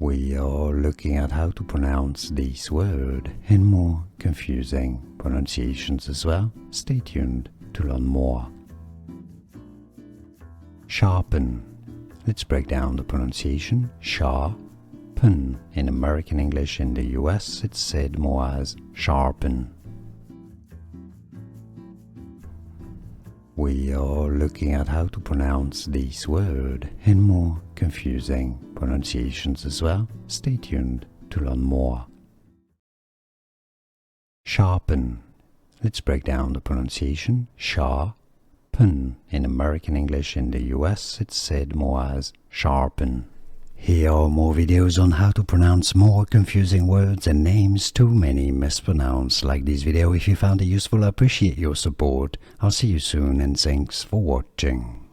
We are looking at how to pronounce this word and more confusing pronunciations as well. Stay tuned to learn more. Sharpen. Let's break down the pronunciation. Sharpen. In American English, in the US, it's said more as sharpen. We are looking at how to pronounce this word and more confusing pronunciations as well. Stay tuned to learn more. Sharpen. Let's break down the pronunciation. Sharpen. In American English, in the US, it's said more as sharpen. Here are more videos on how to pronounce more confusing words and names too many mispronounced. Like this video if you found it useful. I appreciate your support. I'll see you soon and thanks for watching.